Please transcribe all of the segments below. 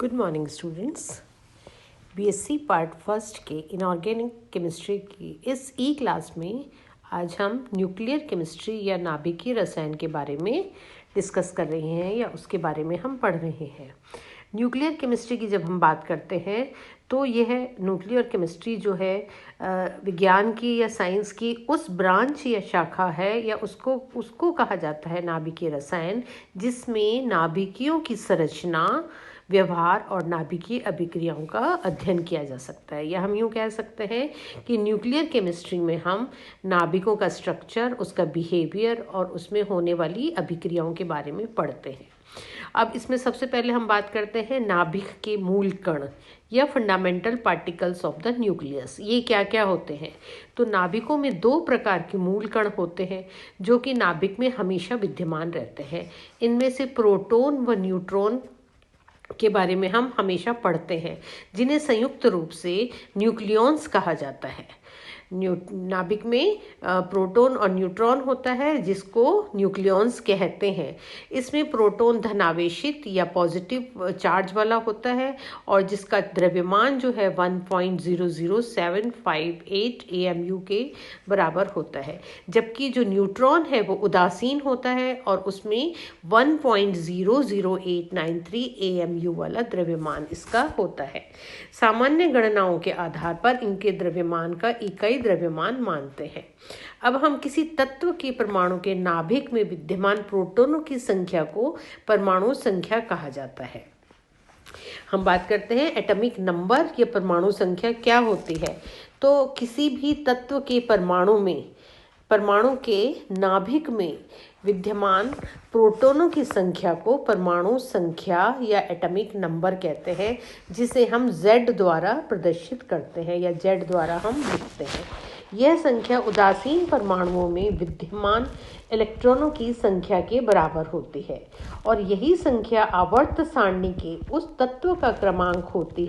Good morning students. BSc part first के inorganic chemistry की इस ई क्लास में आज हम न्यूक्लियर केमिस्ट्री या नाभिकीय रसायन के बारे में डिस्कस कर रहे हैं या उसके बारे में हम पढ़ रहे हैं। न्यूक्लियर केमिस्ट्री की जब हम बात करते हैं तो यह न्यूक्लियर केमिस्ट्री जो है विज्ञान की या साइंस की उस ब्रांच या शाखा है या उसको कहा जाता है नाभिकीय रसायन, जिसमें नाभिकियों की संरचना, व्यवहार और नाभिकीय अभिक्रियाओं का अध्ययन किया जा सकता है। या हम यूँ कह सकते हैं कि न्यूक्लियर केमिस्ट्री में हम नाभिकों का स्ट्रक्चर, उसका बिहेवियर और उसमें होने वाली अभिक्रियाओं के बारे में पढ़ते हैं। अब इसमें सबसे पहले हम बात करते हैं नाभिक के मूल कण या fundamental particles of the nucleus. ये क्या क्या होते हैं? तो नाभिकों में दो प्रकार के मूल कण होते हैं जो कि नाभिक में हमेशा विद्यमान रहते हैं। इनमें से प्रोटॉन व न्यूट्रॉन के बारे में हम हमेशा पढ़ते हैं, जिन्हें संयुक्त रूप से न्यूक्लियॉन्स कहा जाता है। नाभिक में प्रोटॉन और न्यूट्रॉन होता है, जिसको न्यूक्लियॉन्स कहते हैं। इसमें प्रोटॉन धनावेशित या पॉजिटिव चार्ज वाला होता है और जिसका द्रव्यमान जो है 1.00758 AMU के बराबर होता है, जबकि जो न्यूट्रॉन है वो उदासीन होता है और उसमें 1.00893 AMU वाला द्रव्यमान इसका होता है। सामान्य गणनाओं के आधार पर इनके द्रव्यमान का इकाई द्रव्यमान मानते हैं। अब हम किसी तत्व के परमाणु के नाभिक में विद्यमान प्रोटॉनों की संख्या को परमाणु संख्या कहा जाता है। हम बात करते हैं एटॉमिक नंबर या परमाणु संख्या क्या होती है। तो किसी भी तत्व के परमाणु के नाभिक में विद्यमान प्रोटॉनों की संख्या को परमाणु संख्या या एटॉमिक नंबर कहते हैं, जिसे हम Z द्वारा प्रदर्शित करते हैं या Z द्वारा हम लिखते हैं। यह संख्या उदासीन परमाणुओं में विद्यमान इलेक्ट्रॉनों की संख्या के बराबर होती है और यही संख्या आवर्त सारणी के उस तत्व का क्रमांक होती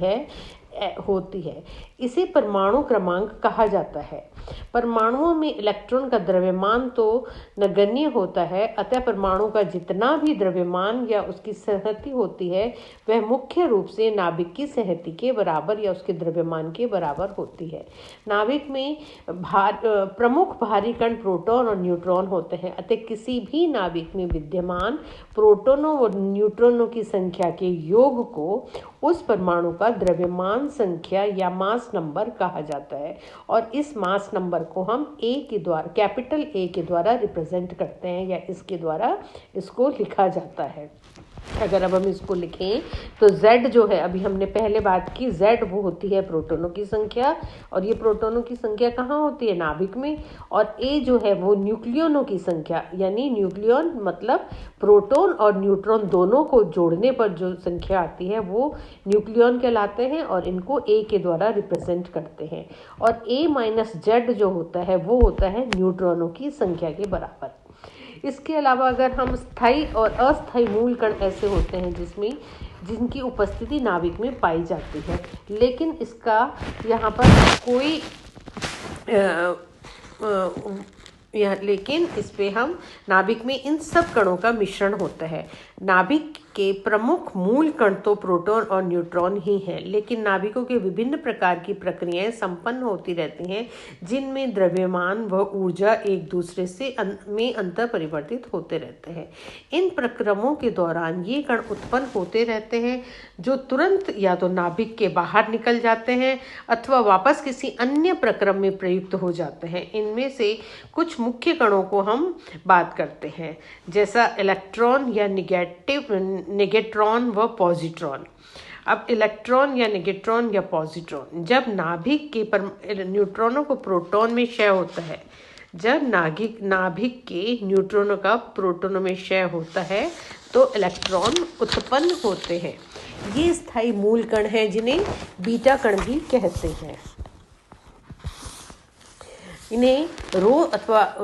है। इसे परमाणु क्रमांक कहा जाता है। परमाणुओं में इलेक्ट्रॉन का द्रव्यमान तो नगण्य होता है, अतः परमाणु का जितना भी द्रव्यमान या उसकी संहति होती है वह मुख्य रूप से नाभिक की संहति के बराबर या उसके द्रव्यमान के बराबर होती है। नाभिक में प्रमुख भारी कण प्रोटॉन और न्यूट्रॉन होते हैं, अतः किसी भी नाभिक में विद्यमान प्रोटॉनों और न्यूट्रॉनों की संख्या के योग को उस परमाणु का द्रव्यमान संख्या या मास नंबर कहा जाता है और इस मास नंबर को हम कैपिटल A के द्वारा रिप्रेजेंट करते हैं या इसके द्वारा इसको लिखा जाता है। अगर अब हम इसको लिखें तो Z जो है, अभी हमने पहले बात की, Z वो होती है प्रोटॉनों की संख्या और ये प्रोटॉनों की संख्या कहाँ होती है? नाभिक में। और A जो है वो न्यूक्लियनों की संख्या, यानी न्यूक्लियन मतलब प्रोटॉन और न्यूट्रॉन दोनों को जोड़ने पर जो संख्या आती है वो न्यूक्लियन कहलाते हैं और इनको A के द्वारा रिप्रेजेंट करते हैं। और A-Z जो होता है वो होता है न्यूट्रॉनों की संख्या के बराबर। इसके अलावा अगर हम स्थायी और अस्थायी मूल कण ऐसे होते हैं जिनकी उपस्थिति नाभिक में पाई जाती है, लेकिन इसका यहाँ पर कोई लेकिन इस पे हम नाभिक में इन सब कणों का मिश्रण होता है। नाभिक के प्रमुख मूल कण तो प्रोटॉन और न्यूट्रॉन ही हैं, लेकिन नाभिकों के विभिन्न प्रकार की प्रक्रियाएं संपन्न होती रहती हैं, जिनमें द्रव्यमान व ऊर्जा एक दूसरे से में अंतर परिवर्तित होते रहते हैं। इन प्रक्रमों के दौरान ये कण उत्पन्न होते रहते हैं जो तुरंत या तो नाभिक के बाहर निकल जाते हैं अथवा वापस किसी अन्य प्रक्रम में प्रयुक्त हो जाते हैं। इनमें से कुछ मुख्य कणों को हम बात करते हैं, जैसा इलेक्ट्रॉन या नेगेट्रॉन व पॉजिट्रॉन। अब इलेक्ट्रॉन या नेगेट्रॉन या पॉजिट्रॉन, जब नाभिक के न्यूट्रॉनों को प्रोटॉन में क्षय होता है, जब नाभिक के न्यूट्रॉनों का प्रोटॉनों में क्षय होता है तो इलेक्ट्रॉन उत्पन्न होते हैं। ये स्थायी मूल कण हैं जिन्हें बीटा कण भी कहते हैं। इन्हें रो अथवा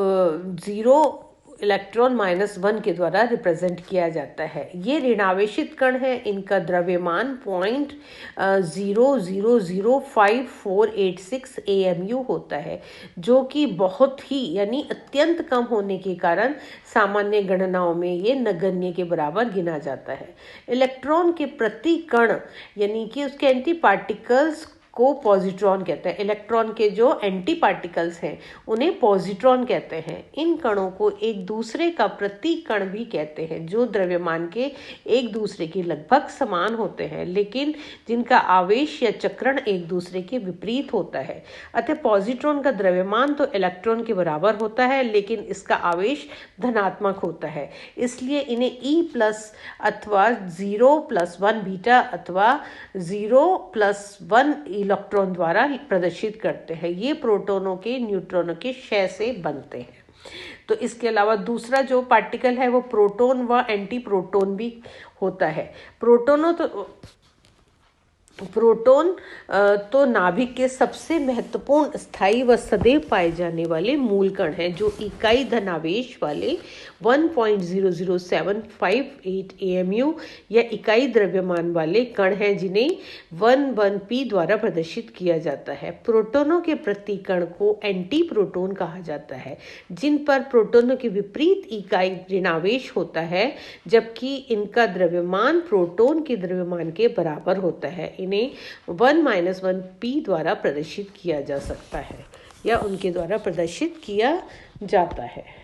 0 इलेक्ट्रॉन -1 के द्वारा रिप्रेजेंट किया जाता है। ये ऋणावेशित कण है, इनका द्रव्यमान 0.000548 AMU होता है, जो कि बहुत ही यानी अत्यंत कम होने के कारण सामान्य गणनाओं में ये नगण्य के बराबर गिना जाता है। इलेक्ट्रॉन के प्रति कण यानी कि उसके एंटी पार्टिकल्स को पॉजिट्रॉन कहते हैं। इलेक्ट्रॉन के जो एंटी पार्टिकल्स हैं उन्हें पॉजिट्रॉन कहते हैं। इन कणों को एक दूसरे का प्रति कण भी कहते हैं, जो द्रव्यमान के एक दूसरे के लगभग समान होते हैं, लेकिन जिनका आवेश या चक्रण एक दूसरे के विपरीत होता है। अतः पॉजिट्रॉन का द्रव्यमान तो इलेक्ट्रॉन के बराबर होता है, लेकिन इसका आवेश धनात्मक होता है, इसलिए इन्हें E+ अथवा 0+1 बीटा अथवा 0+1 इलेक्ट्रॉन द्वारा प्रदर्शित करते हैं। ये प्रोटॉनों के न्यूट्रॉनों के क्षय से बनते हैं। तो इसके अलावा दूसरा जो पार्टिकल है वो प्रोटॉन व एंटी प्रोटॉन भी होता है। प्रोटॉन तो नाभिक के सबसे महत्वपूर्ण स्थायी व सदैव पाए जाने वाले मूल कण हैं, जो इकाई धनावेश वाले 1.00758 AMU या इकाई द्रव्यमान वाले कण हैं, जिन्हें 1,1p द्वारा प्रदर्शित किया जाता है। प्रोटॉनों के प्रति कण को एंटी प्रोटॉन कहा जाता है, जिन पर प्रोटॉनों के विपरीत इकाई ऋणावेश होता है, जबकि इनका द्रव्यमान प्रोटॉन के द्रव्यमान के बराबर होता है। इन्हें 1-1p द्वारा प्रदर्शित किया जा सकता है या उनके द्वारा प्रदर्शित किया जाता है।